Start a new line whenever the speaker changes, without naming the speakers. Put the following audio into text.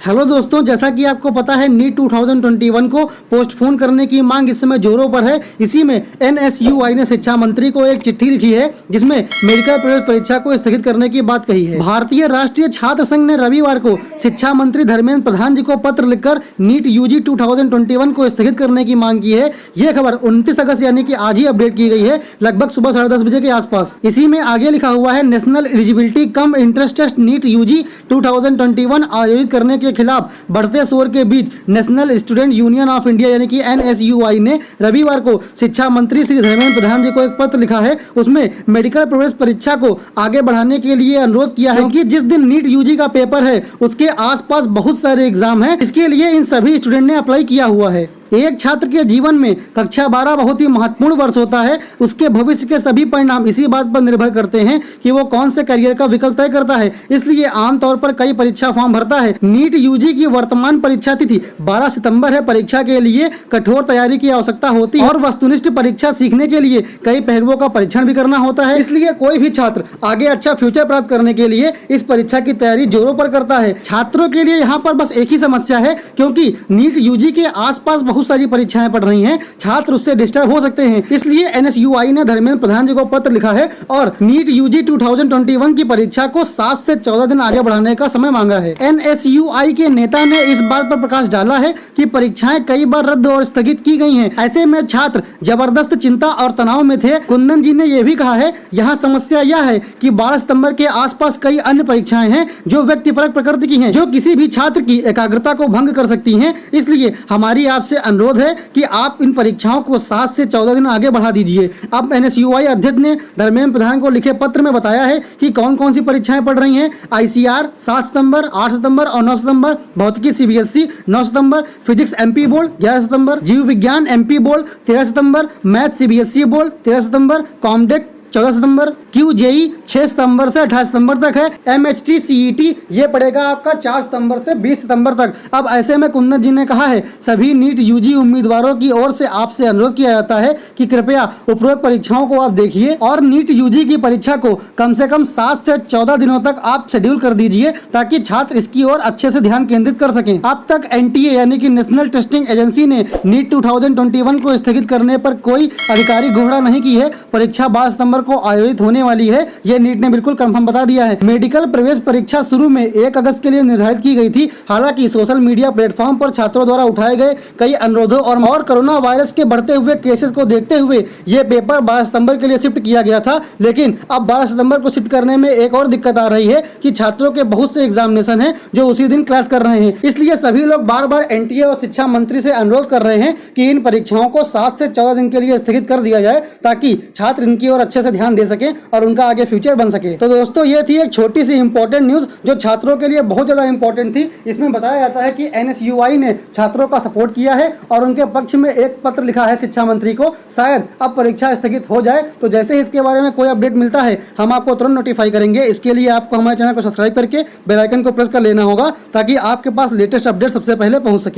Hello दोस्तों, जैसा कि आपको पता है नीट 2021 को पोस्टपोन करने की मांग इस समय जोरों पर है। इसी में एनएसयूआई ने शिक्षा मंत्री को एक चिट्ठी लिखी है जिसमें मेडिकल प्रवेश परीक्षा को स्थगित करने की बात कही है। भारतीय राष्ट्रीय छात्र संघ ने रविवार को शिक्षा मंत्री धर्मेंद्र प्रधान जी को पत्र लिखकर नीट यूजी 2021 को स्थगित करने की मांग की है। यह खबर 29 अगस्त यानी कि आज ही अपडेट की गई है, लगभग सुबह 10:30 बजे के आसपास। इसी में आगे लिखा हुआ है, national eligibility cum entrance test NEET UG 2021 आयोजित करने के खिलाफ बढ़ते शोर के बीच national student union of India NSUI कि एनएसयूआई ने रविवार को शिक्षा मंत्री श्री धर्मेंद्र प्रधान जी को एक पत्र लिखा है। उसमें मेडिकल प्रवेश परीक्षा को आगे बढ़ाने के लिए अनुरोध किया है कि जिस दिन नीट यूजी का पेपर है उसके आसपास बहुत सारे एग्जाम हैं। इसके लिए इन सभी स्टूडेंट ने अप्लाई किया हुआ है। एक छात्र के जीवन में कक्षा 12 बहुत ही महत्वपूर्ण वर्ष होता है। उसके भविष्य के सभी परिणाम इसी बात पर निर्भर करते हैं कि वो कौन से करियर का विकल्प तय करता है। इसलिए आमतौर पर कई परीक्षा फॉर्म भरता है। नीट यूजी की वर्तमान परीक्षा तिथि 12 सितंबर है। परीक्षा के लिए कठोर तैयारी की आवश्यकता होती है और वस्तुनिष्ठ परीक्षा सीखने के लिए कई पहलुओं का परीक्षण भी करना होता है। इसलिए कोई भी छात्र आगे अच्छा फ्यूचर प्राप्त करने के लिए इस परीक्षा की तैयारी जोरों पर करता है। छात्रों के लिए यहाँ पर बस एक ही समस्या है, क्योंकि नीट यूजी के आसपास बहुत सारी परीक्षाएं पढ़ रही हैं, छात्र उससे डिस्टर्ब हो सकते हैं। इसलिए एनएसयूआई ने धर्मेंद्र प्रधान जी को पत्र लिखा है और नीट यूजी 2021 की परीक्षा को 7 से 14 दिन आगे बढ़ाने का समय मांगा है। एनएसयूआई के नेता ने इस बात पर प्रकाश डाला है कि परीक्षाएं कई बार रद्द और स्थगित की गई हैं। ऐसे में छात्र जबरदस्त चिंता और तनाव में थे। कुंदन जी ने यह भी कहा है, यहाँ समस्या यह है कि 12 सितंबर के आसपास कई अन्य परीक्षाएं हैं जो व्यक्तिपरक प्रकृति की हैं, जो किसी भी छात्र की एकाग्रता को भंग कर सकती हैं। इसलिए हमारी आपसे अनुरोध है कि आप इन परीक्षाओं को 7 से 14 दिन आगे बढ़ा दीजिए। अब एनएसयूआई अध्यक्ष ने धर्मेंद्र प्रधान को लिखे पत्र में बताया है कि कौन कौन सी परीक्षाएं पढ़ रही हैं। आईसीआर 7 सितंबर, 8 सितंबर और 9 सितंबर, भौतिकी सीबीएसई 9 सितंबर, फिजिक्स एमपी बोर्ड 11 सितंबर, जीव विज्ञान एमपी बोर्ड 13 सितंबर, मैथ सीबीएसई बोर्ड 13 सितंबर, कॉमडेक 14 सितंबर, क्यूजेई 6 सितंबर से 28 सितंबर तक है। एमएचटी सीईटी ये पड़ेगा आपका 4 सितंबर से 20 सितंबर तक। अब ऐसे में कुंदन जी ने कहा है, सभी नीट यूजी उम्मीदवारों की ओर से आपसे अनुरोध किया जाता है कि कृपया उपरोक्त परीक्षाओं को आप देखिए और नीट यूजी की परीक्षा को कम से कम 7 से 14 दिनों तक आप शेड्यूल कर दीजिए, ताकि छात्र इसकी ओर अच्छे से ध्यान केंद्रित कर सकें। अब तक एनटीए यानी कि नेशनल टेस्टिंग एजेंसी ने नीट 2021 को स्थगित करने पर कोई आधिकारिक घोषणा नहीं की है। परीक्षा 12 सितंबर को आयोजित होने वाली है, यह नीट ने बिल्कुल कंफर्म बता दिया है। मेडिकल प्रवेश परीक्षा शुरू में 1 अगस्त के लिए निर्धारित की गई थी। हालांकि सोशल मीडिया प्लेटफॉर्म पर छात्रों द्वारा उठाए गए कई अनुरोधों और कोरोना वायरस के बढ़ते हुए केसेस को देखते हुए यह पेपर 12 सितंबर के लिए शिफ्ट किया गया था। लेकिन अब 12 सितंबर को शिफ्ट करने में एक और दिक्कत आ रही है कि छात्रों के बहुत से एग्जामिनेशन हैं जो उसी दिन क्लास कर रहे हैं। इसलिए सभी लोग बार बार एनटीए और शिक्षा मंत्री से अनुरोध कर रहे हैं कि इन परीक्षाओं को 7 से 14 दिन के लिए स्थगित कर दिया जाए, ताकि छात्र इनकी ओर अच्छे से ध्यान दे सके और उनका आगे फ्यूचर बन सके। तो दोस्तों, ये थी एक छोटी सी इंपॉर्टेंट न्यूज जो छात्रों के लिए बहुत ज्यादा इंपॉर्टेंट थी। इसमें बताया जाता है कि एनएसयूआई ने छात्रों का सपोर्ट किया है और उनके पक्ष में एक पत्र लिखा है शिक्षा मंत्री को। शायद अब परीक्षा स्थगित हो जाए, तो जैसे ही इसके बारे में कोई अपडेट मिलता है हम आपको तुरंत नोटिफाई करेंगे। इसके लिए आपको हमारे चैनल को सब्सक्राइब करके बेल आइकन को प्रेस कर लेना होगा, ताकि आपके पास लेटेस्ट अपडेट सबसे पहले पहुंच सके।